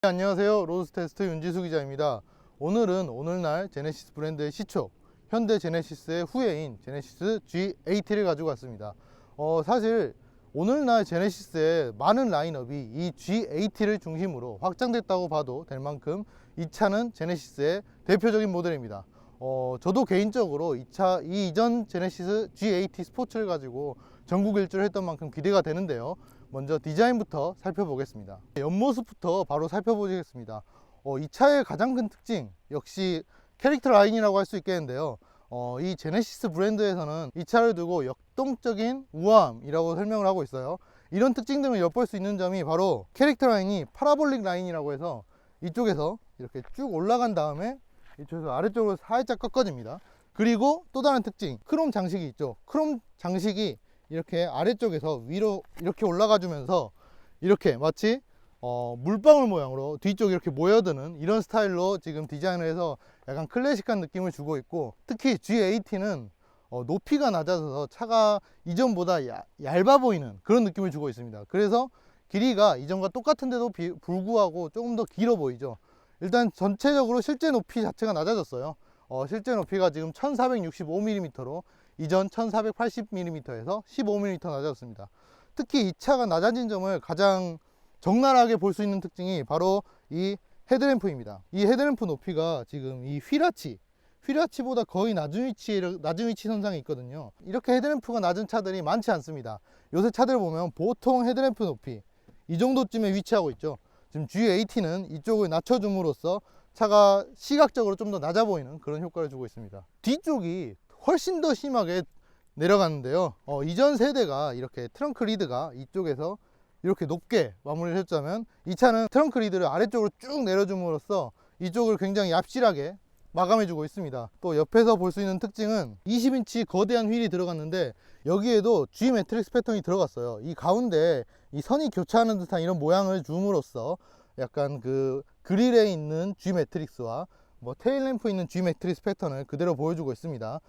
네, 안녕하세요. 로드스테스트 윤지수 기자입니다. 오늘은 오늘날 제네시스 브랜드의 시초, 현대 제네시스의 후예인 제네시스 G80를 가지고 왔습니다. 사실 오늘날 제네시스의 많은 라인업이 이 G80를 중심으로 확장됐다고 봐도 될 만큼 이 차는 제네시스의 대표적인 모델입니다. 저도 개인적으로 이 이전 제네시스 G80 스포츠를 가지고 전국 일주를 했던 만큼 기대가 되는데요. 먼저 디자인부터 살펴보겠습니다. 옆모습부터 바로 살펴보겠습니다. 이 차의 가장 큰 특징 역시 캐릭터 라인이라고 할 수 있겠는데요. 이 제네시스 브랜드에서는 이 차를 두고 역동적인 우아함이라고 설명을 하고 있어요. 이런 특징 등을 엿볼 수 있는 점이 바로 캐릭터 라인이 파라볼릭 라인이라고 해서 이쪽에서 이렇게 쭉 올라간 다음에 이쪽에서 아래쪽으로 살짝 꺾어집니다. 그리고 또 다른 특징, 크롬 장식이 있죠. 크롬 장식이 이렇게 아래쪽에서 위로 이렇게 올라가 주면서 이렇게 마치 물방울 모양으로 뒤쪽 이렇게 모여드는 이런 스타일로 지금 디자인을 해서 약간 클래식한 느낌을 주고 있고, 특히 G80는 높이가 낮아져서 차가 이전보다 얇아 보이는 그런 느낌을 주고 있습니다. 그래서 길이가 이전과 똑같은데도 불구하고 조금 더 길어 보이죠. 일단 전체적으로 실제 높이 자체가 낮아졌어요. 실제 높이가 지금 1465mm로 이전 1480mm에서 15mm 낮아졌습니다. 특히 이 차가 낮아진 점을 가장 적나라하게 볼 수 있는 특징이 바로 이 헤드램프입니다. 이 헤드램프 높이가 지금 이 휠아치보다 거의 낮은 위치 선상에 있거든요. 이렇게 헤드램프가 낮은 차들이 많지 않습니다. 요새 차들 보면 보통 헤드램프 높이 이 정도쯤에 위치하고 있죠. 지금 G80는 이쪽을 낮춰줌으로써 차가 시각적으로 좀 더 낮아 보이는 그런 효과를 주고 있습니다. 뒤쪽이 훨씬 더 심하게 내려가는데요. 이전 세대가 이렇게 트렁크 리드가 이쪽에서 이렇게 높게 마무리를 했자면, 이 차는 트렁크 리드를 아래쪽으로 쭉 내려줌으로써 이쪽을 굉장히 얍실하게 마감해 주고 있습니다. 또 옆에서 볼 수 있는 특징은 20인치 거대한 휠이 들어갔는데 여기에도 G 매트릭스 패턴이 들어갔어요. 이 가운데 이 선이 교차하는 듯한 이런 모양을 줌으로써 약간 그 그릴에 있는 G 매트릭스와 테일 램프 있는 G 매트릭스 패턴을 그대로 보여주고 있습니다.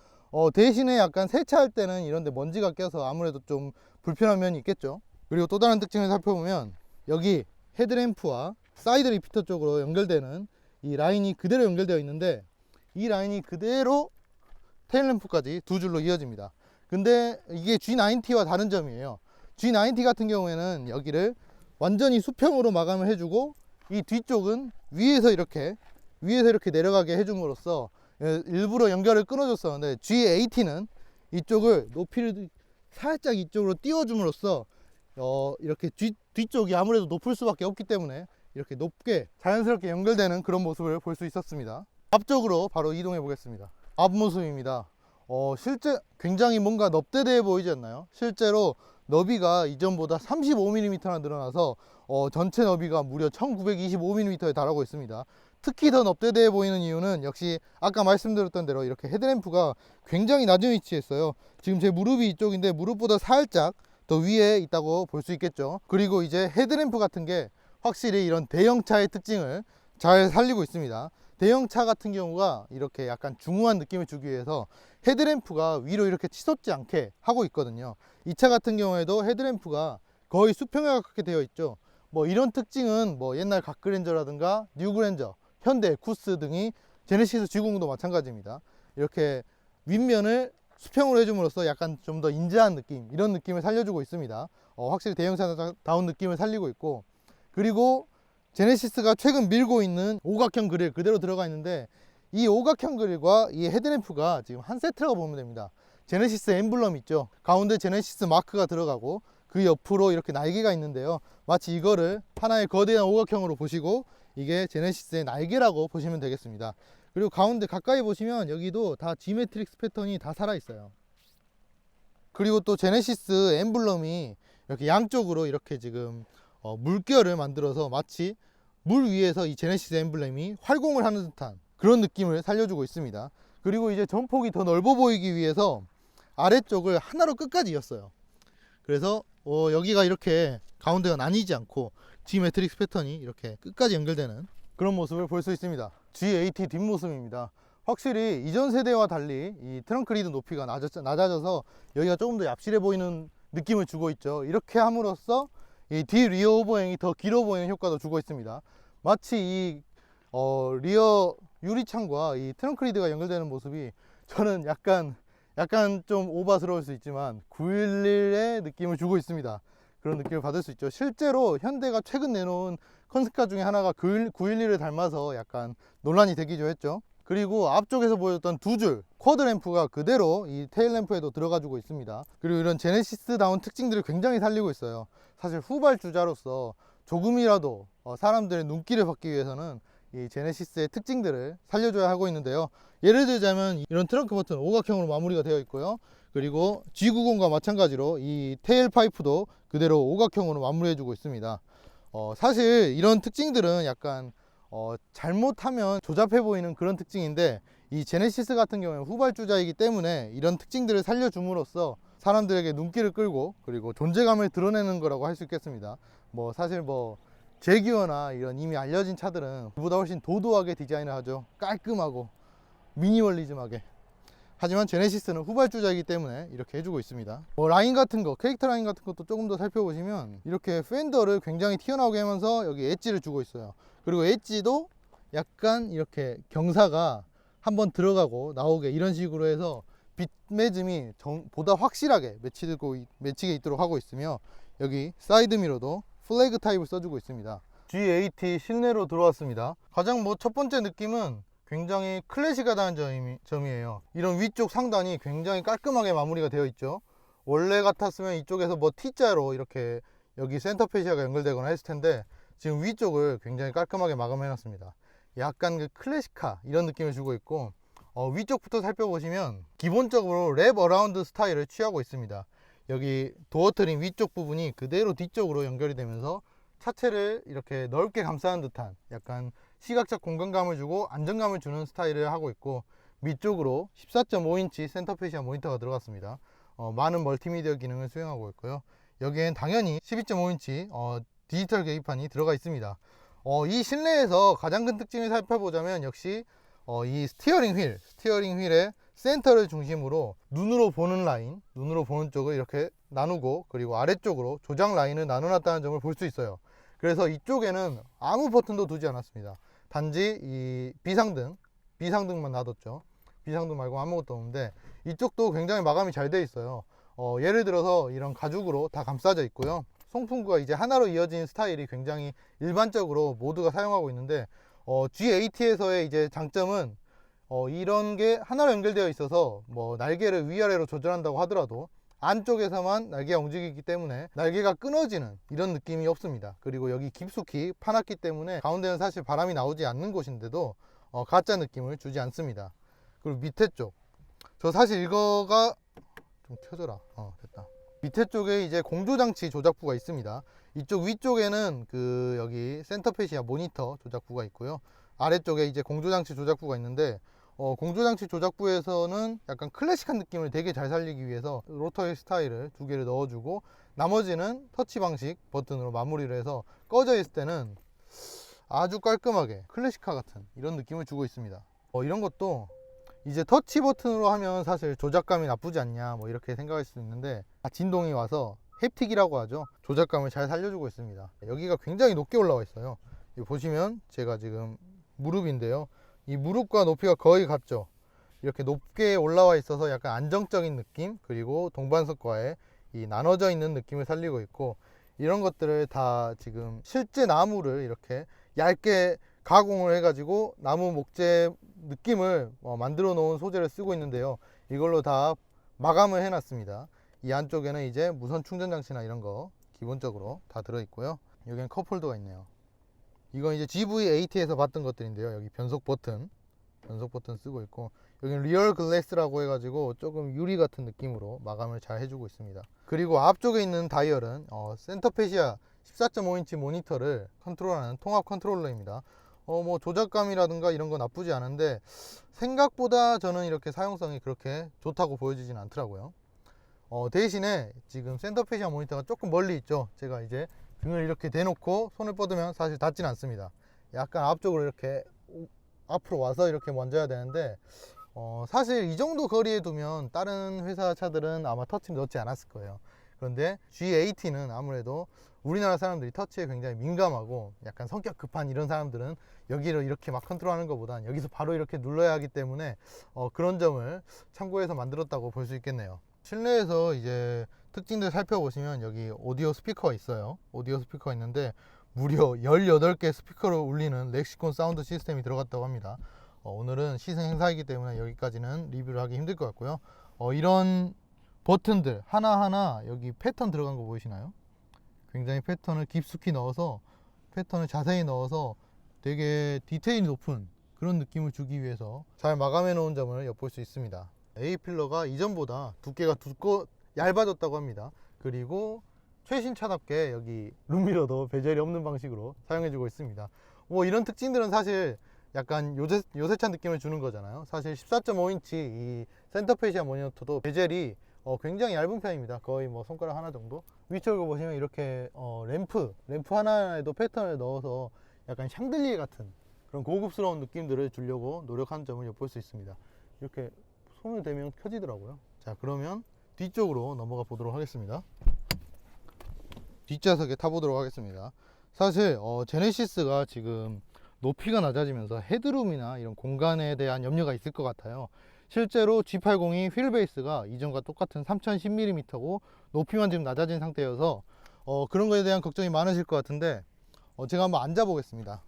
대신에 약간 세차할 때는 이런데 먼지가 껴서 아무래도 좀 불편한 면이 있겠죠. 그리고 또 다른 특징을 살펴보면 여기 헤드램프와 사이드 리피터 쪽으로 연결되는 이 라인이 그대로 연결되어 있는데, 이 라인이 그대로 테일램프까지 두 줄로 이어집니다. 근데 이게 G90와 다른 점이에요. G90 같은 경우에는 여기를 완전히 수평으로 마감을 해주고, 이 뒤쪽은 위에서 이렇게 내려가게 해줌으로써 일부러 연결을 끊어줬었는데, G80는 이쪽을 높이를 살짝 이쪽으로 띄워줌으로써 이렇게 뒤쪽이 아무래도 높을 수밖에 없기 때문에 이렇게 높게 자연스럽게 연결되는 그런 모습을 볼 수 있었습니다. 앞쪽으로 바로 이동해 보겠습니다. 앞모습입니다. 실제 굉장히 뭔가 넙대대해 보이지 않나요? 실제로 너비가 이전보다 35mm나 늘어나서 전체 너비가 무려 1925mm에 달하고 있습니다. 특히 더 넙대대해 보이는 이유는 역시 아까 말씀드렸던 대로 이렇게 헤드램프가 굉장히 낮은 위치에 있어요. 지금 제 무릎이 이쪽인데 무릎보다 살짝 더 위에 있다고 볼 수 있겠죠. 그리고 이제 헤드램프 같은 게 확실히 이런 대형차의 특징을 잘 살리고 있습니다. 대형차 같은 경우가 이렇게 약간 중후한 느낌을 주기 위해서 헤드램프가 위로 이렇게 치솟지 않게 하고 있거든요. 이 차 같은 경우에도 헤드램프가 거의 수평에 가깝게 되어 있죠. 이런 특징은 옛날 갓그랜저라든가 뉴그랜저, 현대 에쿠스 등이 제네시스 G90도 마찬가지입니다. 이렇게 윗면을 수평으로 해줌으로써 약간 좀 더 인자한 느낌, 이런 느낌을 살려주고 있습니다. 확실히 대형차다운 느낌을 살리고 있고, 그리고 제네시스가 최근 밀고 있는 오각형 그릴 그대로 들어가 있는데, 이 오각형 그릴과 이 헤드램프가 지금 한 세트라고 보면 됩니다. 제네시스 엠블럼 있죠. 가운데 제네시스 마크가 들어가고 그 옆으로 이렇게 날개가 있는데요. 마치 이거를 하나의 거대한 오각형으로 보시고 이게 제네시스의 날개라고 보시면 되겠습니다. 그리고 가운데 가까이 보시면 여기도 다 G 매트릭스 패턴이 다 살아있어요. 그리고 또 제네시스 엠블럼이 이렇게 양쪽으로 이렇게 지금 물결을 만들어서 마치 물 위에서 이 제네시스 엠블럼이 활공을 하는 듯한 그런 느낌을 살려주고 있습니다. 그리고 이제 전폭이 더 넓어 보이기 위해서 아래쪽을 하나로 끝까지 이었어요. 그래서 여기가 이렇게 가운데가 나뉘지 않고 G 매트릭스 패턴이 이렇게 끝까지 연결되는 그런 모습을 볼 수 있습니다. G80 뒷모습입니다. 확실히 이전 세대와 달리 이 트렁크 리드 높이가 낮아져서 여기가 조금 더 얍실해 보이는 느낌을 주고 있죠. 이렇게 함으로써 이 뒤 리어 오버행이 더 길어 보이는 효과도 주고 있습니다. 마치 이 리어 유리창과 이 트렁크 리드가 연결되는 모습이 저는 약간 좀 오바스러울 수 있지만 911의 느낌을 주고 있습니다. 그런 느낌을 받을 수 있죠. 실제로 현대가 최근 내놓은 컨셉카 중에 하나가 911을 닮아서 약간 논란이 되기도 했죠. 그리고 앞쪽에서 보여줬던 두 줄 쿼드 램프가 그대로 이 테일 램프에도 들어가지고 있습니다. 그리고 이런 제네시스다운 특징들을 굉장히 살리고 있어요. 사실 후발주자로서 조금이라도 사람들의 눈길을 받기 위해서는 이 제네시스의 특징들을 살려줘야 하고 있는데요. 예를 들자면 이런 트렁크 버튼 오각형으로 마무리가 되어 있고요. 그리고 G90과 마찬가지로 이 테일 파이프도 그대로 오각형으로 마무리해주고 있습니다. 사실 이런 특징들은 약간 잘못하면 조잡해 보이는 그런 특징인데, 이 제네시스 같은 경우에는 후발주자이기 때문에 이런 특징들을 살려줌으로써 사람들에게 눈길을 끌고 그리고 존재감을 드러내는 거라고 할 수 있겠습니다. 사실 제기어나 이런 이미 알려진 차들은 그보다 훨씬 도도하게 디자인을 하죠. 깔끔하고 미니멀리즘하게. 하지만 제네시스는 후발주자이기 때문에 이렇게 해주고 있습니다. 라인 같은 거, 캐릭터 라인 같은 것도 조금 더 살펴보시면 이렇게 팬더를 굉장히 튀어나오게 하면서 여기 엣지를 주고 있어요. 그리고 엣지도 약간 이렇게 경사가 한번 들어가고 나오게 이런 식으로 해서 빗매짐이 보다 확실하게 맺히게 있도록 하고 있으며, 여기 사이드 미러도 플래그 타입을 써주고 있습니다. G80 실내로 들어왔습니다. 가장 첫 번째 느낌은 굉장히 클래식하다는 점이에요. 이런 위쪽 상단이 굉장히 깔끔하게 마무리가 되어 있죠. 원래 같았으면 이쪽에서 T자로 이렇게 여기 센터 페시아가 연결되거나 했을 텐데, 지금 위쪽을 굉장히 깔끔하게 마감해 놨습니다. 약간 그 클래식화 이런 느낌을 주고 있고, 위쪽부터 살펴보시면 기본적으로 랩 어라운드 스타일을 취하고 있습니다. 여기 도어 트림 위쪽 부분이 그대로 뒤쪽으로 연결이 되면서 차체를 이렇게 넓게 감싸는 듯한 약간 시각적 공간감을 주고 안정감을 주는 스타일을 하고 있고, 밑쪽으로 14.5인치 센터 페시아 모니터가 들어갔습니다. 많은 멀티미디어 기능을 수행하고 있고요. 여기엔 당연히 12.5인치 디지털 계기판이 들어가 있습니다. 이 실내에서 가장 큰 특징을 살펴보자면 역시 이 스티어링 휠의 센터를 중심으로 눈으로 보는 라인, 눈으로 보는 쪽을 이렇게 나누고, 그리고 아래쪽으로 조작 라인을 나눠놨다는 점을 볼 수 있어요. 그래서 이쪽에는 아무 버튼도 두지 않았습니다. 단지 이 비상등만 놔뒀죠. 비상등 말고 아무것도 없는데, 이쪽도 굉장히 마감이 잘 돼 있어요. 예를 들어서 이런 가죽으로 다 감싸져 있고요. 송풍구가 이제 하나로 이어진 스타일이 굉장히 일반적으로 모두가 사용하고 있는데, G80에서의 이제 장점은 이런 게 하나로 연결되어 있어서 날개를 위아래로 조절한다고 하더라도 안쪽에서만 날개가 움직이기 때문에 날개가 끊어지는 이런 느낌이 없습니다. 그리고 여기 깊숙이 파놨기 때문에 가운데는 사실 바람이 나오지 않는 곳인데도 가짜 느낌을 주지 않습니다. 그리고 밑에 쪽, 저 사실 이거가 좀 켜줘라. 됐다. 밑에 쪽에 이제 공조장치 조작부가 있습니다. 이쪽 위쪽에는 여기 센터 페시아 모니터 조작부가 있고요. 아래쪽에 이제 공조장치 조작부가 있는데, 공조장치 조작부에서는 약간 클래식한 느낌을 되게 잘 살리기 위해서 로터리 스타일을 두 개를 넣어주고, 나머지는 터치 방식 버튼으로 마무리를 해서 꺼져 있을 때는 아주 깔끔하게 클래식화 같은 이런 느낌을 주고 있습니다. 이런 것도 이제 터치 버튼으로 하면 사실 조작감이 나쁘지 않냐 이렇게 생각할 수 있는데, 진동이 와서 햅틱이라고 하죠. 조작감을 잘 살려주고 있습니다. 여기가 굉장히 높게 올라와 있어요. 여기 보시면 제가 지금 무릎인데요, 이 무릎과 높이가 거의 같죠. 이렇게 높게 올라와 있어서 약간 안정적인 느낌, 그리고 동반석과의 이 나눠져 있는 느낌을 살리고 있고, 이런 것들을 다 지금 실제 나무를 이렇게 얇게 가공을 해가지고 나무 목재 느낌을 만들어 놓은 소재를 쓰고 있는데요, 이걸로 다 마감을 해 놨습니다. 이 안쪽에는 이제 무선 충전 장치나 이런 거 기본적으로 다 들어 있고요. 여기는 컵홀더가 있네요. 이건 이제 GV80에서 봤던 것들인데요, 여기 변속 버튼 쓰고 있고, 여기는 리얼 글래스라고 해가지고 조금 유리 같은 느낌으로 마감을 잘 해주고 있습니다. 그리고 앞쪽에 있는 다이얼은 센터 페시아 14.5인치 모니터를 컨트롤하는 통합 컨트롤러입니다. 조작감이라든가 이런 거 나쁘지 않은데, 생각보다 저는 이렇게 사용성이 그렇게 좋다고 보여지진 않더라고요. 대신에 지금 센터 페시아 모니터가 조금 멀리 있죠. 제가 이제 등을 이렇게 대놓고 손을 뻗으면 사실 닿진 않습니다. 약간 앞쪽으로 이렇게 앞으로 와서 이렇게 만져야 되는데, 사실 이 정도 거리에 두면 다른 회사 차들은 아마 터치를 넣지 않았을 거예요. 그런데 G80는 아무래도 우리나라 사람들이 터치에 굉장히 민감하고 약간 성격 급한 이런 사람들은 여기를 이렇게 막 컨트롤하는 것보단 여기서 바로 이렇게 눌러야 하기 때문에 그런 점을 참고해서 만들었다고 볼 수 있겠네요. 실내에서 이제 특징들 살펴보시면 여기 오디오 스피커가 있어요. 오디오 스피커가 있는데 무려 18개 스피커를 울리는 렉시콘 사운드 시스템이 들어갔다고 합니다. 오늘은 시승 행사이기 때문에 여기까지는 리뷰를 하기 힘들 것 같고요. 이런 버튼들 하나하나 여기 패턴 들어간 거 보이시나요? 굉장히 패턴을 깊숙이 넣어서 패턴을 자세히 넣어서 되게 디테일이 높은 그런 느낌을 주기 위해서 잘 마감해 놓은 점을 엿볼 수 있습니다. A필러가 이전보다 두께가 얇아졌다고 합니다. 그리고 최신차답게 여기 룸미러도 베젤이 없는 방식으로 사용해주고 있습니다. 뭐 이런 특징들은 사실 약간 요새차 느낌을 주는 거잖아요. 사실 14.5인치 이 센터페시아 모니터도 베젤이 굉장히 얇은 편입니다. 거의 뭐 손가락 하나 정도. 위쪽을 보시면 이렇게 램프 하나에도 패턴을 넣어서 약간 샹들리에 같은 그런 고급스러운 느낌들을 주려고 노력한 점을 엿볼 수 있습니다. 이렇게 손을 대면 켜지더라고요. 자, 그러면 뒤쪽으로 넘어가 보도록 하겠습니다. 뒷좌석에 타보도록 하겠습니다. 사실 제네시스가 지금 높이가 낮아지면서 헤드룸이나 이런 공간에 대한 염려가 있을 것 같아요. 실제로 G80이 휠 베이스가 이전과 똑같은 3010mm고 높이만 지금 낮아진 상태여서 그런 거에 대한 걱정이 많으실 것 같은데 제가 한번 앉아 보겠습니다.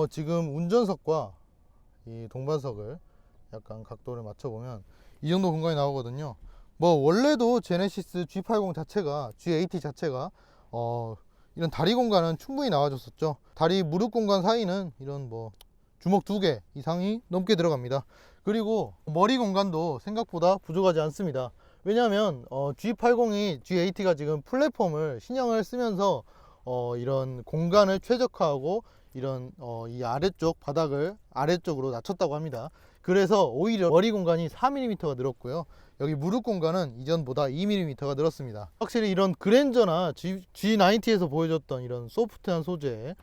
지금 운전석과 이 동반석을 약간 각도를 맞춰보면 이 정도 공간이 나오거든요. 뭐 원래도 제네시스 G80 자체가 G80 자체가 이런 다리 공간은 충분히 나와줬었죠. 다리 무릎 공간 사이는 이런 뭐 주먹 2개 이상이 넘게 들어갑니다. 그리고 머리 공간도 생각보다 부족하지 않습니다. 왜냐하면 G80이 G80가 지금 플랫폼을 신형을 쓰면서 이런 공간을 최적화하고 이런 이 아래쪽 바닥을 아래쪽으로 낮췄다고 합니다. 그래서 오히려 머리 공간이 4mm가 늘었고요. 여기 무릎 공간은 이전보다 2mm가 늘었습니다. 확실히 이런 그랜저나 G90에서 보여줬던 이런 소프트한 소재의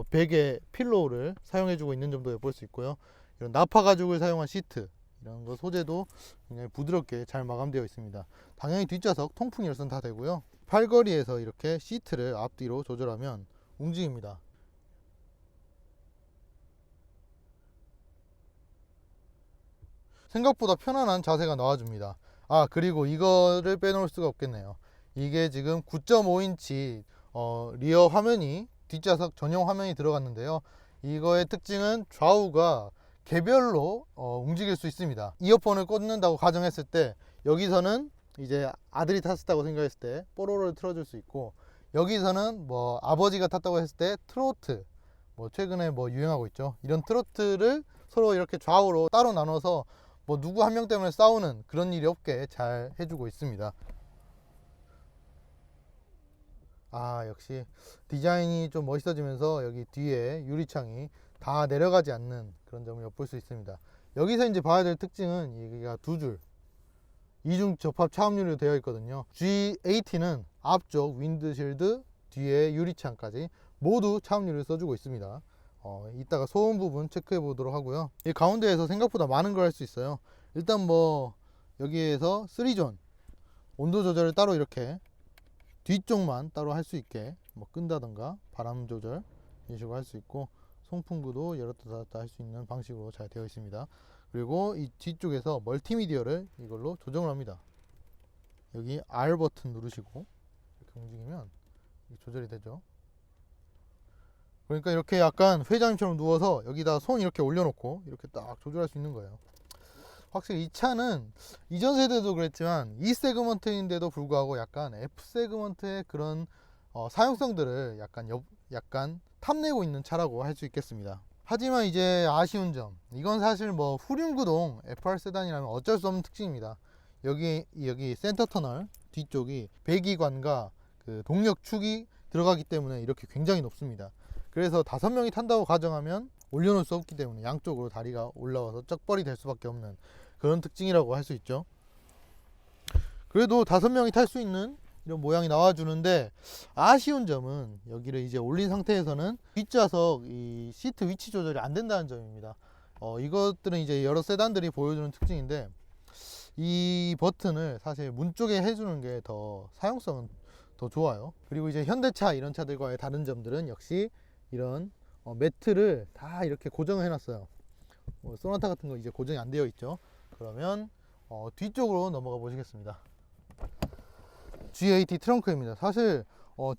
베개 필로우를 사용해주고 있는 점도 엿볼 수 있고요. 이런 나파 가죽을 사용한 시트 이런 거 소재도 굉장히 부드럽게 잘 마감되어 있습니다. 당연히 뒷좌석 통풍 열선 다 되고요. 팔걸이에서 이렇게 시트를 앞뒤로 조절하면 움직입니다. 생각보다 편안한 자세가 나와줍니다. 그리고 이거를 빼놓을 수가 없겠네요. 이게 지금 9.5인치 리어 화면이 뒷좌석 전용 화면이 들어갔는데요. 이거의 특징은 좌우가 개별로 움직일 수 있습니다. 이어폰을 꽂는다고 가정했을 때 여기서는 이제 아들이 탔다고 생각했을 때 뽀로로를 틀어줄 수 있고, 여기서는 뭐 아버지가 탔다고 했을 때 트로트, 뭐 최근에 뭐 유행하고 있죠. 이런 트로트를 서로 이렇게 좌우로 따로 나눠서 뭐 누구 한 명 때문에 싸우는 그런 일이 없게 잘 해주고 있습니다. 역시 디자인이 좀 멋있어지면서 여기 뒤에 유리창이 다 내려가지 않는 그런 점을 엿볼 수 있습니다. 여기서 이제 봐야 될 특징은 여기가 두 줄 이중 접합 차음유리로 되어 있거든요. G80는 앞쪽 윈드실드, 뒤에 유리창까지 모두 차음유리를 써주고 있습니다. 이따가 소음 부분 체크해 보도록 하고요. 이 가운데에서 생각보다 많은 걸 할 수 있어요. 일단 뭐 여기에서 3존 온도 조절을 따로 이렇게 뒤쪽만 따로 할 수 있게 뭐 끈다던가 바람 조절 이런 식으로 할 수 있고, 송풍구도 열었다 닫았다 할 수 있는 방식으로 잘 되어 있습니다. 그리고 이 뒤쪽에서 멀티미디어를 이걸로 조정을 합니다. 여기 R 버튼 누르시고 이렇게 움직이면 조절이 되죠. 그러니까 이렇게 약간 회장님처럼 누워서 여기다 손 이렇게 올려놓고 이렇게 딱 조절할 수 있는 거예요. 확실히 이 차는 이전 세대도 그랬지만 E 세그먼트인데도 불구하고 약간 F 세그먼트의 그런 사용성들을 약간 탐내고 있는 차라고 할 수 있겠습니다. 하지만 이제 아쉬운 점, 이건 사실 뭐 후륜구동 FR 세단이라면 어쩔 수 없는 특징입니다. 여기 센터 터널 뒤쪽이 배기관과 그 동력축이 들어가기 때문에 이렇게 굉장히 높습니다. 그래서 5명이 탄다고 가정하면 올려놓을 수 없기 때문에 양쪽으로 다리가 올라와서 쩍벌이 될 수밖에 없는 그런 특징이라고 할 수 있죠. 그래도 5명이 탈 수 있는 이런 모양이 나와주는데, 아쉬운 점은 여기를 이제 올린 상태에서는 뒷좌석 이 시트 위치 조절이 안 된다는 점입니다. 이것들은 이제 여러 세단들이 보여주는 특징인데, 이 버튼을 사실 문 쪽에 해주는 게 더 사용성은 더 좋아요. 그리고 이제 현대차 이런 차들과의 다른 점들은 역시 이런 매트를 다 이렇게 고정을 해놨어요. 소나타 같은 거 이제 고정이 안 되어 있죠. 그러면 뒤쪽으로 넘어가 보시겠습니다. G80 트렁크입니다. 사실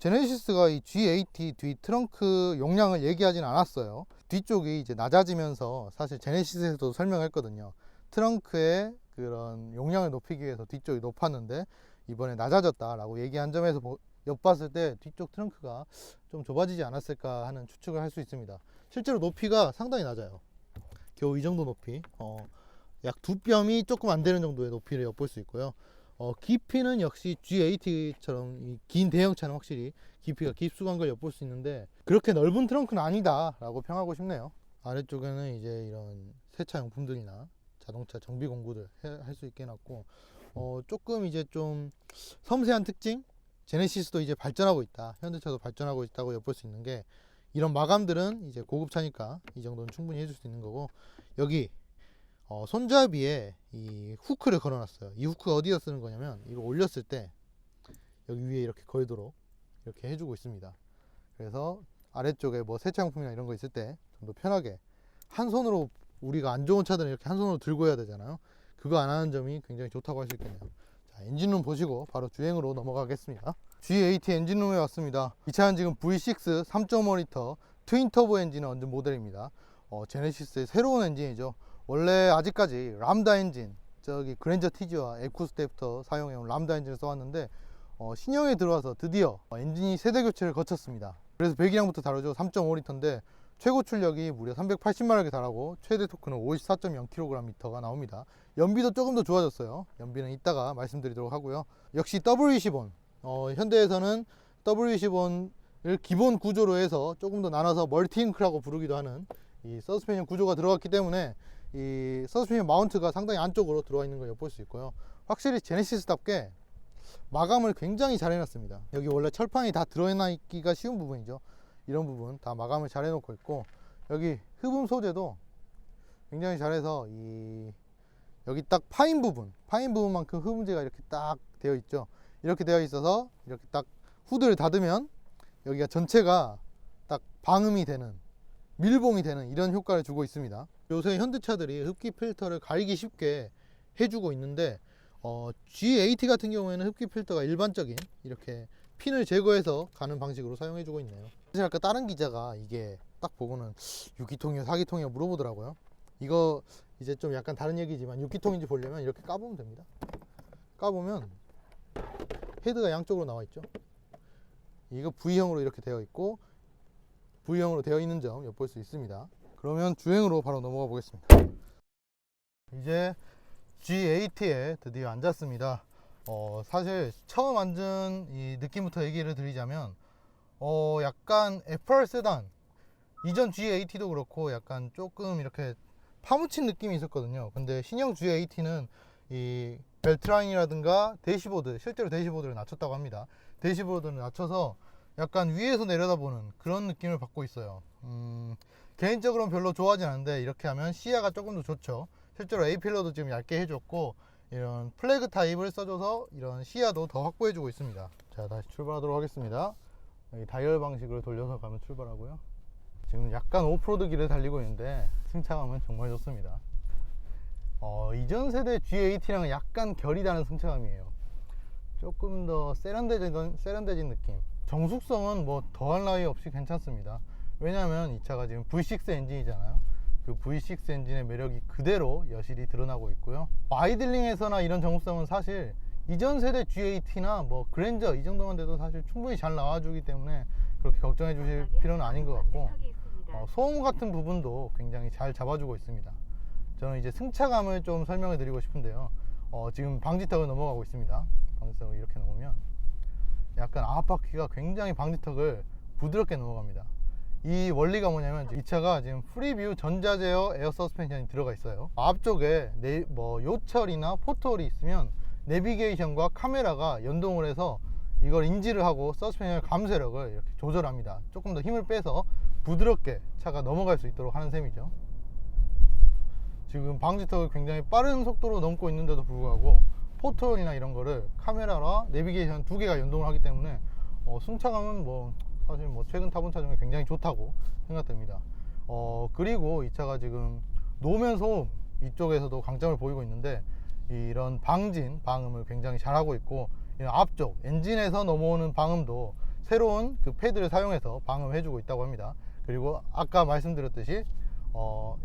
제네시스가 이 G80 뒤 트렁크 용량을 얘기하진 않았어요. 뒤쪽이 이제 낮아지면서 사실 제네시스에서도 설명했거든요. 트렁크의 그런 용량을 높이기 위해서 뒤쪽이 높았는데 이번에 낮아졌다라고 얘기한 점에서 엿봤을 때 뒤쪽 트렁크가 좀 좁아지지 않았을까 하는 추측을 할 수 있습니다. 실제로 높이가 상당히 낮아요. 겨우 이 정도 높이, 약 두 뼘이 조금 안 되는 정도의 높이를 엿볼 수 있고요. 깊이는 역시 G80처럼 이 긴 대형차는 확실히 깊이가 깊숙한 걸 엿볼 수 있는데 그렇게 넓은 트렁크는 아니다 라고 평하고 싶네요. 아래쪽에는 이제 이런 세차 용품들이나 자동차 정비 공구들 할 수 있게 해놨고, 조금 이제 좀 섬세한 특징, 제네시스도 이제 발전하고 있다, 현대차도 발전하고 있다고 엿볼 수 있는 게, 이런 마감들은 이제 고급차니까 이 정도는 충분히 해줄 수 있는 거고, 여기 손잡이에 이 후크를 걸어놨어요. 이 후크가 어디다 쓰는 거냐면, 이거 올렸을 때 여기 위에 이렇게 걸도록 이렇게 해주고 있습니다. 그래서 아래쪽에 뭐 세차용품이나 이런 거 있을 때 좀 더 편하게, 한 손으로, 우리가 안 좋은 차들은 이렇게 한 손으로 들고 해야 되잖아요. 그거 안 하는 점이 굉장히 좋다고 할 수 있겠네요. 자, 엔진룸 보시고 바로 주행으로 넘어가겠습니다. G80 엔진룸에 왔습니다. 이 차는 지금 V6 3.5L 트윈 터보 엔진을 얹은 모델입니다. 제네시스의 새로운 엔진이죠. 원래 아직까지 람다 엔진, 저기 그랜저 TG와 에쿠스 때부터 사용해온 람다 엔진을 써왔는데, 신형에 들어와서 드디어 엔진이 세대 교체를 거쳤습니다. 그래서 배기량부터 다르죠. 3.5L인데 최고 출력이 무려 380마력에 달하고 최대 토크는 54.0kgm가 나옵니다. 연비도 조금 더 좋아졌어요. 연비는 이따가 말씀드리도록 하고요. 역시 W20원, 현대에서는 W20원을 기본 구조로 해서 조금 더 나눠서 멀티잉크라고 부르기도 하는 이 서스펜션 구조가 들어갔기 때문에 이 서스펜션 마운트가 상당히 안쪽으로 들어와 있는 걸 엿볼 수 있고요. 확실히 제네시스답게 마감을 굉장히 잘 해놨습니다. 여기 원래 철판이 다 들어있나 있기가 쉬운 부분이죠. 이런 부분 다 마감을 잘 해놓고 있고, 여기 흡음 소재도 굉장히 잘해서 여기 딱 파인 부분만큼 흡음재가 이렇게 딱 되어 있죠. 이렇게 되어 있어서 이렇게 딱 후드를 닫으면 여기가 전체가 딱 방음이 되는, 밀봉이 되는 이런 효과를 주고 있습니다. 요새 현대차들이 흡기 필터를 가리기 쉽게 해주고 있는데, G80 같은 경우에는 흡기 필터가 일반적인 이렇게 핀을 제거해서 가는 방식으로 사용해주고 있네요. 사실 아까 다른 기자가 이게 딱 보고는 6기통이요 4기통이요 물어보더라고요. 이거 이제 좀 약간 다른 얘기지만 6기통인지 보려면 이렇게 까보면 됩니다. 까보면 헤드가 양쪽으로 나와 있죠. 이거 V형으로 이렇게 되어 있고, V형으로 되어 있는 점 엿볼 수 있습니다. 그러면 주행으로 바로 넘어가 보겠습니다. 이제 G80에 드디어 앉았습니다. 사실 처음 앉은 이 느낌부터 얘기를 드리자면, 약간 FR 세단, 이전 G80도 그렇고 약간 조금 이렇게 파묻힌 느낌이 있었거든요. 근데 신형 G80는 이 벨트라인이라든가 대시보드, 실제로 대시보드를 낮췄다고 합니다. 대시보드를 낮춰서 약간 위에서 내려다보는 그런 느낌을 받고 있어요. 개인적으로는 별로 좋아하진 않는데 이렇게 하면 시야가 조금 더 좋죠. 실제로 A필러도 지금 얇게 해줬고, 이런 플래그 타입을 써줘서 이런 시야도 더 확보해주고 있습니다. 자, 다시 출발하도록 하겠습니다. 여기 다이얼 방식으로 돌려서 가면 출발하고요. 지금 약간 오프로드 길을 달리고 있는데 승차감은 정말 좋습니다. 이전 세대 G80랑은 약간 결이 다른 승차감이에요. 조금 더 세련되진 느낌. 정숙성은 뭐 더할 나위 없이 괜찮습니다. 왜냐하면 이 차가 지금 V6 엔진이잖아요. 그 V6 엔진의 매력이 그대로 여실히 드러나고 있고요. 아이들링에서나 이런 정숙성은 사실 이전 세대 G80나 뭐 그랜저 이 정도만 돼도 사실 충분히 잘 나와주기 때문에 그렇게 걱정해 주실 필요는 아닌 것 같고, 소음 같은 부분도 굉장히 잘 잡아주고 있습니다. 저는 이제 승차감을 좀 설명해 드리고 싶은데요. 지금 방지턱을 넘어가고 있습니다. 방지턱을 이렇게 넘으면 약간 앞바퀴가 굉장히 방지턱을 부드럽게 넘어갑니다. 이 원리가 뭐냐면, 이 차가 지금 프리뷰 전자제어 에어 서스펜션이 들어가 있어요. 앞쪽에 뭐 요철이나 포트홀이 있으면 내비게이션과 카메라가 연동을 해서 이걸 인지를 하고 서스펜션 감쇄력을 이렇게 조절합니다. 조금 더 힘을 빼서 부드럽게 차가 넘어갈 수 있도록 하는 셈이죠. 지금 방지턱을 굉장히 빠른 속도로 넘고 있는데도 불구하고 포트홀이나 이런 거를 카메라와 내비게이션 두 개가 연동을 하기 때문에 승차감은 뭐 사실 뭐 최근 타본 차 중에 굉장히 좋다고 생각됩니다. 그리고 이 차가 지금 노면 소음 이쪽에서도 강점을 보이고 있는데, 이런 방진 방음을 굉장히 잘하고 있고, 이런 앞쪽 엔진에서 넘어오는 방음도 새로운 그 패드를 사용해서 방음해 주고 있다고 합니다. 그리고 아까 말씀드렸듯이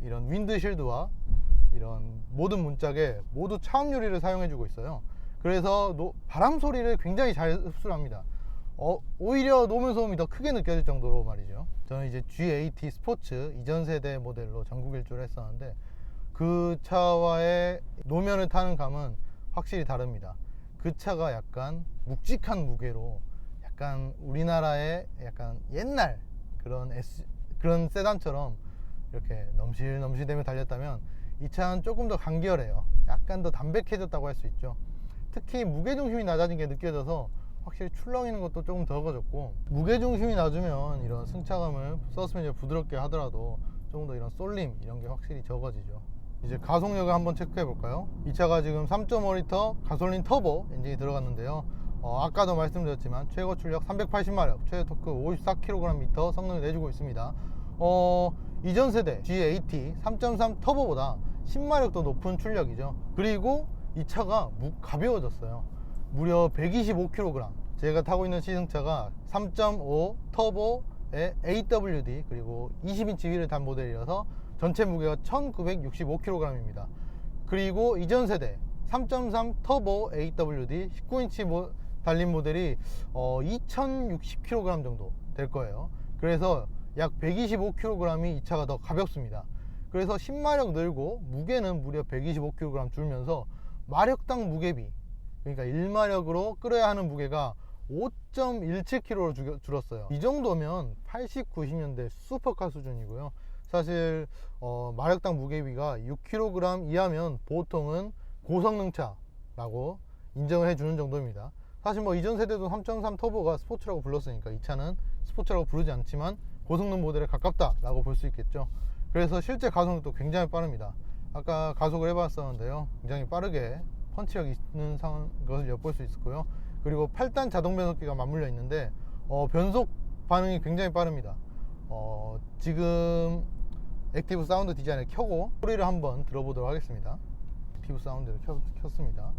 이런 윈드실드와 이런 모든 문짝에 모두 차음 유리를 사용해 주고 있어요. 그래서 바람 소리를 굉장히 잘 흡수를 합니다. 오히려 노면 소음이 더 크게 느껴질 정도로 말이죠. 저는 이제 G80 스포츠 이전 세대 모델로 전국 일주를 했었는데, 그 차와의 노면을 타는 감은 확실히 다릅니다. 그 차가 약간 묵직한 무게로 약간 우리나라의 약간 옛날 그런 세단처럼 이렇게 넘실넘실대며 달렸다면, 이 차는 조금 더 간결해요. 약간 더 담백해졌다고 할 수 있죠. 특히 무게중심이 낮아진 게 느껴져서 확실히 출렁이는 것도 조금 적어졌고, 무게중심이 낮으면 이런 승차감을 서스펜션을 부드럽게 하더라도 조금 더 이런 쏠림 이런 게 확실히 적어지죠. 이제 가속력을 한번 체크해 볼까요? 이 차가 지금 3.5L 가솔린 터보 엔진이 들어갔는데요. 아까도 말씀드렸지만 최고 출력 380마력, 최대 토크 54kgm 성능을 내주고 있습니다. 이전 세대 G80 3.3 터보보다 10마력 더 높은 출력이죠. 그리고 이 차가 가벼워졌어요. 무려 125kg. 제가 타고 있는 시승차가 3.5 터보의 AWD 그리고 20인치 휠을 단 모델이라서 전체 무게가 1965kg입니다. 그리고 이전 세대 3.3 터보 AWD 19인치 달린 모델이 2060kg 정도 될 거예요. 그래서 약 125kg이 이 차가 더 가볍습니다. 그래서 10마력 늘고 무게는 무려 125kg 줄면서 마력당 무게비, 그러니까 1마력으로 끌어야 하는 무게가 5.17kg로 줄었어요. 이 정도면 80, 90년대 슈퍼카 수준이고요. 사실 마력당 무게비가 6kg 이하면 보통은 고성능차라고 인정을 해주는 정도입니다. 사실 뭐 이전 세대도 3.3 터보가 스포츠라고 불렀으니까 이 차는 스포츠라고 부르지 않지만 고성능 모델에 가깝다라고 볼 수 있겠죠. 그래서 실제 가속력도 굉장히 빠릅니다. 아까 가속을 해봤었는데요, 굉장히 빠르게 펀치력 있는 것을 엿볼 수 있었고요. 그리고 8단 자동 변속기가 맞물려 있는데 변속 반응이 굉장히 빠릅니다. 지금 액티브 사운드 디자인을 켜고 소리를 한번 들어보도록 하겠습니다. 액티브 사운드를 켰습니다.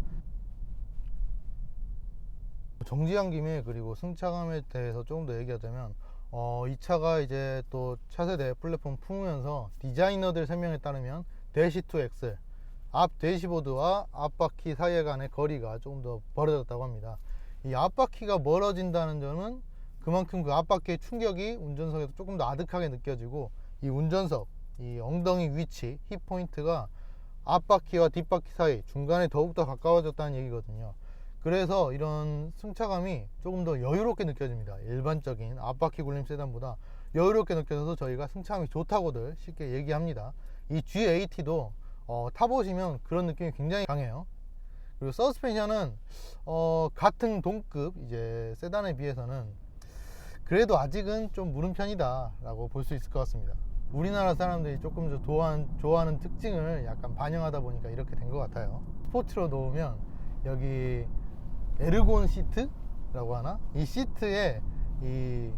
정지한 김에 그리고 승차감에 대해서 조금 더 얘기하자면, 이 차가 이제 또 차세대 플랫폼 품으면서 디자이너들 설명에 따르면 대시2엑셀 앞 대시보드와 앞바퀴 사이 간의 거리가 조금 더 벌어졌다고 합니다. 이 앞바퀴가 멀어진다는 점은 그만큼 그 앞바퀴의 충격이 운전석에서 조금 더 아득하게 느껴지고, 이 운전석, 이 엉덩이 위치, 힙 포인트가 앞바퀴와 뒷바퀴 사이 중간에 더욱더 가까워졌다는 얘기거든요. 그래서 이런 승차감이 조금 더 여유롭게 느껴집니다. 일반적인 앞바퀴 굴림 세단보다 여유롭게 느껴져서 저희가 승차감이 좋다고들 쉽게 얘기합니다. 이 G80도 타보시면 그런 느낌이 굉장히 강해요. 그리고 서스펜션은 같은 동급 이제 세단에 비해서는 그래도 아직은 좀 무른 편이다 라고 볼 수 있을 것 같습니다. 우리나라 사람들이 조금 더 좋아하는 특징을 약간 반영하다 보니까 이렇게 된 것 같아요. 스포츠로 놓으면 여기 에르곤 시트라고 하나? 이 시트에 이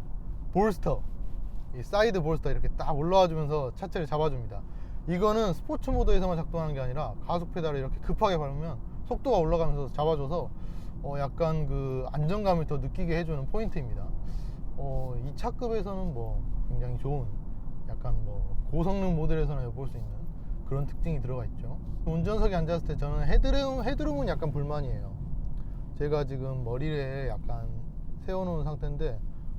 볼스터, 이 사이드 볼스터 이렇게 딱 올라와 주면서 차체를 잡아줍니다. 이거는 스포츠 모드에서만 작동하는 게 아니라 가속 페달을 이렇게 급하게 밟으면 속도가 올라가면서 잡아줘서 약간 그 안정감을 더 느끼게 해주는 포인트입니다. 이 차급에서는 뭐 굉장히 좋은 약간 뭐 고성능 모델에서나 볼 수 있는 그런 특징이 들어가 있죠. 운전석에 앉았을 때 저는 헤드룸은 약간 불만이에요. 제가 지금 머리에 약간 세워놓은 상태인데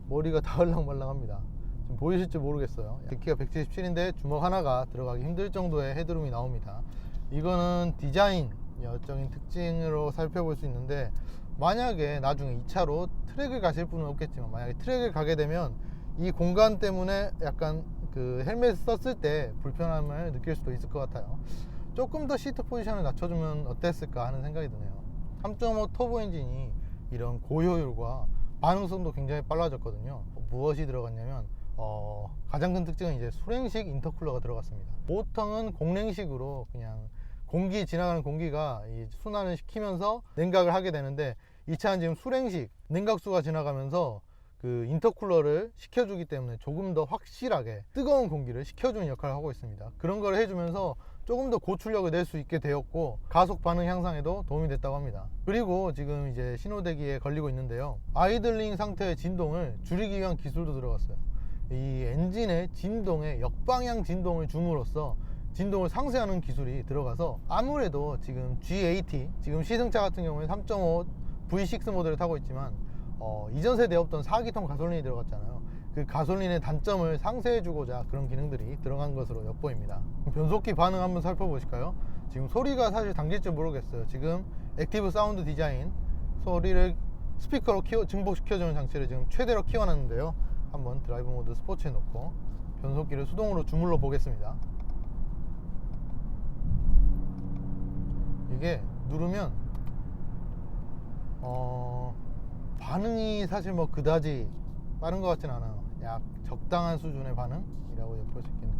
머리가 다을랑말랑합니다. 지금 보이실지 모르겠어요. 키가 177인데 주먹 하나가 들어가기 힘들 정도의 헤드룸이 나옵니다. 이거는 디자인적인 특징으로 살펴볼 수 있는데, 만약에 나중에 이 차로 트랙을 가실 분은 없겠지만 만약에 트랙을 가게 되면 이 공간 때문에 약간 그 헬멧을 썼을 때 불편함을 느낄 수도 있을 것 같아요. 조금 더 시트 포지션을 낮춰주면 어땠을까 하는 생각이 드네요. 3.5 터보 엔진이 이런 고효율과 반응성도 굉장히 빨라졌거든요. 무엇이 들어갔냐면 가장 큰 특징은 이제 수랭식 인터쿨러가 들어갔습니다. 보통은 공랭식으로 그냥 지나가는 공기가 이 순환을 시키면서 냉각을 하게 되는데, 이 차는 지금 수랭식 냉각수가 지나가면서 그 인터쿨러를 식혀주기 때문에 조금 더 확실하게 뜨거운 공기를 식혀주는 역할을 하고 있습니다. 그런 걸 해주면서 조금 더 고출력을 낼 수 있게 되었고, 가속 반응 향상에도 도움이 됐다고 합니다. 그리고 지금 이제 신호대기에 걸리고 있는데요, 아이들링 상태의 진동을 줄이기 위한 기술도 들어갔어요. 이 엔진의 진동에 역방향 진동을 줌으로써 진동을 상쇄하는 기술이 들어가서, 아무래도 지금 G80, 지금 시승차 같은 경우에 3.5 V6 모델을 타고 있지만 이전 세대에 없던 4기통 가솔린이 들어갔잖아요. 그 가솔린의 단점을 상쇄해주고자 그런 기능들이 들어간 것으로 엿보입니다. 변속기 반응 한번 살펴보실까요? 지금 소리가 사실 당길지 모르겠어요. 지금 액티브 사운드 디자인, 소리를 스피커로 증폭시켜주는 장치를 지금 최대로 키워놨는데요. 한번 드라이브 모드 스포츠에 놓고 변속기를 수동으로 주물러 보겠습니다. 이게 누르면 반응이 사실 뭐 그다지 빠른 것 같진 않아요. 약 적당한 수준의 반응이라고 볼 수 있겠네요.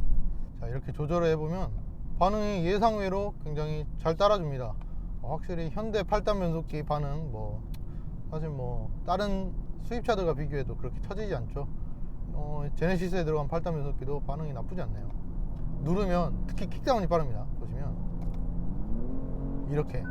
자, 이렇게 조절을 해보면 반응이 예상외로 굉장히 잘 따라줍니다. 확실히 현대 8단 변속기 반응, 사실 다른 수입차들과 비교해도 그렇게 처지지 않죠. 제네시스에 들어간 8단 변속기도 반응이 나쁘지 않네요. 누르면 특히 킥다운이 빠릅니다. 보시면 이렇게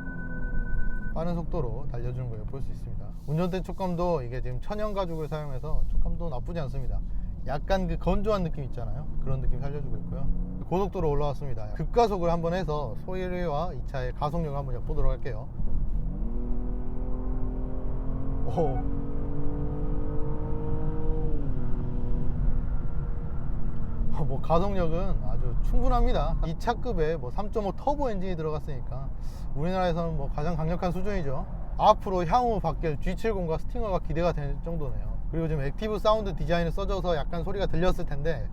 빠른 속도로 달려주는 걸 볼 수 있습니다. 운전대 촉감도 이게 지금 천연 가죽을 사용해서 촉감도 나쁘지 않습니다. 약간 그 건조한 느낌 있잖아요. 그런 느낌 살려주고 있고요. 고속도로 올라왔습니다. 급가속을 한번 해서 소리와 이 차의 가속력을 한번 엿보도록 할게요. 가속력은 아주 충분합니다. 이 차급에 3.5 터보 엔진이 들어갔으니까 우리나라에서는 가장 강력한 수준이죠. 앞으로 향후 바뀔 G70과 스팅어가 기대가 될 정도네요. 그리고 지금 액티브 사운드 디자인을 써줘서 약간 소리가 들렸을 텐데,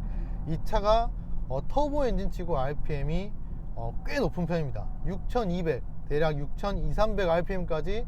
이 차가 터보 엔진치고 RPM이 꽤 높은 편입니다. 6200, 대략 6200, 300rpm까지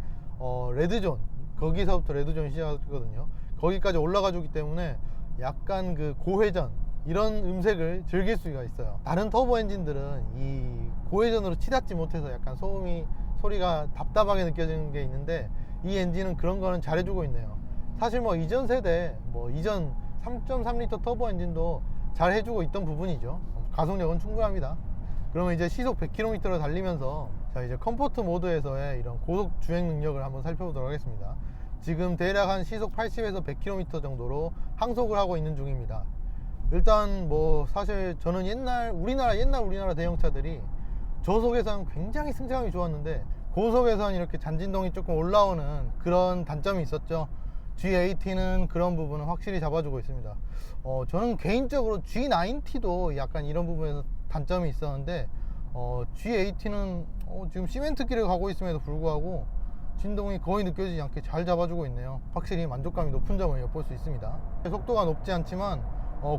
레드존, 거기서부터 레드존이 시작하거든요. 거기까지 올라가 주기 때문에 약간 그 고회전, 이런 음색을 즐길 수가 있어요. 다른 터보 엔진들은 이 고회전으로 치닫지 못해서 약간 소리가 답답하게 느껴지는 게 있는데, 이 엔진은 그런 거는 잘해주고 있네요. 사실 이전 세대 이전 3.3L 터보 엔진도 잘 해주고 있던 부분이죠. 가속력은 충분합니다. 그러면 이제 시속 100km를 달리면서, 자, 이제 컴포트 모드에서의 이런 고속 주행 능력을 한번 살펴보도록 하겠습니다. 지금 대략 한 시속 80에서 100km 정도로 항속을 하고 있는 중입니다. 일단 사실 저는 우리나라 대형차들이 저속에선 굉장히 승차감이 좋았는데, 고속에선 이렇게 잔진동이 조금 올라오는 그런 단점이 있었죠. G80는 그런 부분은 확실히 잡아주고 있습니다. 저는 개인적으로 G90도 약간 이런 부분에서 단점이 있었는데, G80은 지금 시멘트길을 가고 있음에도 불구하고 진동이 거의 느껴지지 않게 잘 잡아주고 있네요. 확실히 만족감이 높은 점을 엿볼 수 있습니다. 속도가 높지 않지만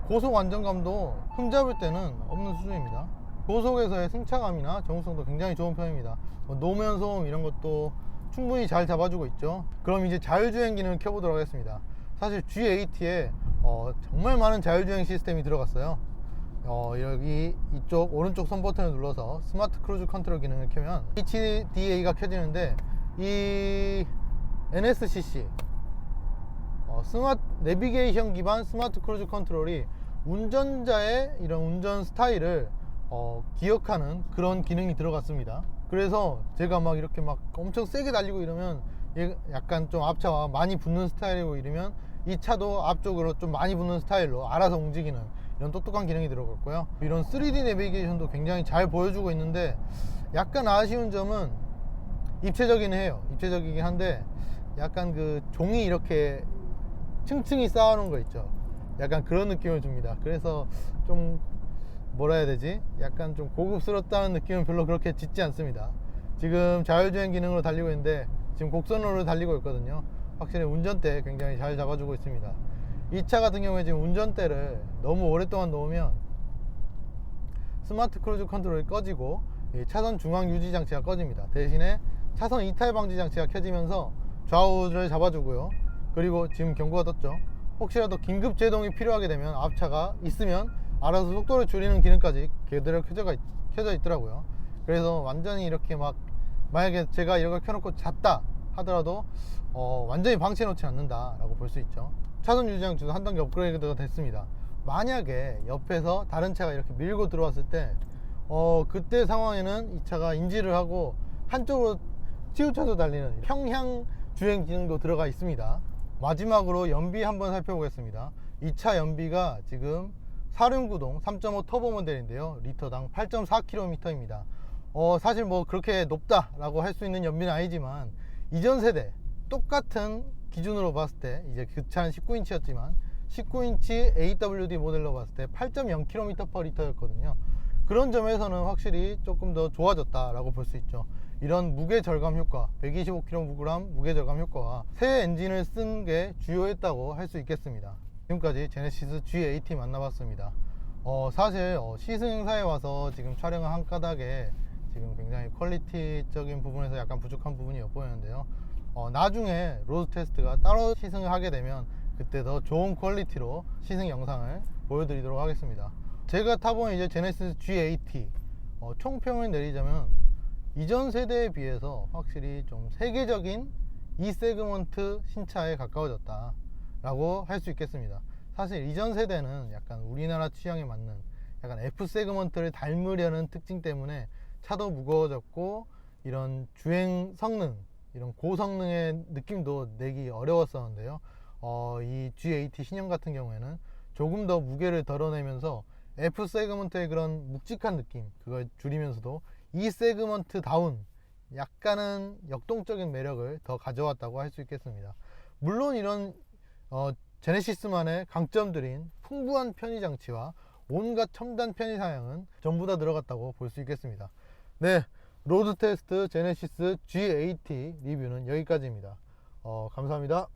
고속 안정감도 흠잡을 때는 없는 수준입니다. 고속에서의 승차감이나 정숙성도 굉장히 좋은 편입니다. 노면 소음 이런 것도 충분히 잘 잡아주고 있죠. 그럼 이제 자율주행 기능을 켜보도록 하겠습니다. 사실 G80에 정말 많은 자율주행 시스템이 들어갔어요. 여기 이쪽 오른쪽 손 버튼을 눌러서 스마트 크루즈 컨트롤 기능을 켜면 HDA가 켜지는데, 이 NSCC 스마트 내비게이션 기반 스마트 크루즈 컨트롤이 운전자의 이런 운전 스타일을 기억하는 그런 기능이 들어갔습니다. 그래서 제가 이렇게 엄청 세게 달리고 이러면, 약간 좀 앞차와 많이 붙는 스타일이고 이러면 이 차도 앞쪽으로 좀 많이 붙는 스타일로 알아서 움직이는 이런 똑똑한 기능이 들어갔고요. 이런 3D 내비게이션도 굉장히 잘 보여주고 있는데, 약간 아쉬운 점은 입체적이긴 한데, 약간 그 종이 이렇게 층층이 쌓아놓은 거 있죠. 약간 그런 느낌을 줍니다. 그래서 좀 뭐라 해야 되지? 약간 좀 고급스럽다는 느낌은 별로 그렇게 짙지 않습니다. 지금 자율주행 기능으로 달리고 있는데, 지금 곡선으로 달리고 있거든요. 확실히 운전대 굉장히 잘 잡아주고 있습니다. 이 차 같은 경우에 지금 운전대를 너무 오랫동안 놓으면 스마트 크루즈 컨트롤이 꺼지고 차선 중앙 유지 장치가 꺼집니다. 대신에 차선 이탈 방지 장치가 켜지면서 좌우를 잡아주고요. 그리고 지금 경고가 떴죠. 혹시라도 긴급 제동이 필요하게 되면 앞차가 있으면 알아서 속도를 줄이는 기능까지 그대로 켜져 있더라고요. 그래서 완전히 이렇게 막 만약에 제가 이걸 켜놓고 잤다 하더라도 완전히 방치해 놓지 않는다 라고 볼 수 있죠. 차선 유지장치도 한 단계 업그레이드가 됐습니다. 만약에 옆에서 다른 차가 이렇게 밀고 들어왔을 때 그때 상황에는 이 차가 인지를 하고 한쪽으로 치우쳐서 달리는 평향 주행 기능도 들어가 있습니다. 마지막으로 연비 한번 살펴보겠습니다. 이 차 연비가 지금 4륜구동 3.5 터보 모델인데요, 리터당 8.4km입니다. 사실 뭐 그렇게 높다라고 할 수 있는 연비는 아니지만 이전 세대 똑같은 기준으로 봤을 때, 이제 그 차는 19인치였지만 19인치 AWD 모델로 봤을 때 8.0km/L였거든요. 그런 점에서는 확실히 조금 더 좋아졌다라고 볼 수 있죠. 이런 무게 절감 효과, 125kg 무게 절감 효과와 새 엔진을 쓴 게 주요했다고 할 수 있겠습니다. 지금까지 제네시스 G80 만나봤습니다. 사실 시승 행사에 와서 지금 촬영을 한 까닭에 지금 굉장히 퀄리티적인 부분에서 약간 부족한 부분이 엿보이는데요. 나중에 로드 테스트가 따로 시승을 하게 되면 그때 더 좋은 퀄리티로 시승 영상을 보여드리도록 하겠습니다. 제가 타본 이제 제네시스 G80 총평을 내리자면 이전 세대에 비해서 확실히 좀 세계적인 E 세그먼트 신차에 가까워졌다 라고 할 수 있겠습니다. 사실 이전 세대는 약간 우리나라 취향에 맞는 약간 F 세그먼트를 닮으려는 특징 때문에 차도 무거워졌고 이런 주행 성능, 이런 고성능의 느낌도 내기 어려웠었는데요. 이 G80 신형 같은 경우에는 조금 더 무게를 덜어내면서 F 세그먼트의 그런 묵직한 느낌, 그걸 줄이면서도 E 세그먼트 다운 약간은 역동적인 매력을 더 가져왔다고 할 수 있겠습니다. 물론 이런 제네시스만의 강점들인 풍부한 편의 장치와 온갖 첨단 편의 사양은 전부 다 들어갔다고 볼 수 있겠습니다. 네, 로드 테스트 제네시스 G80 리뷰는 여기까지입니다. 감사합니다.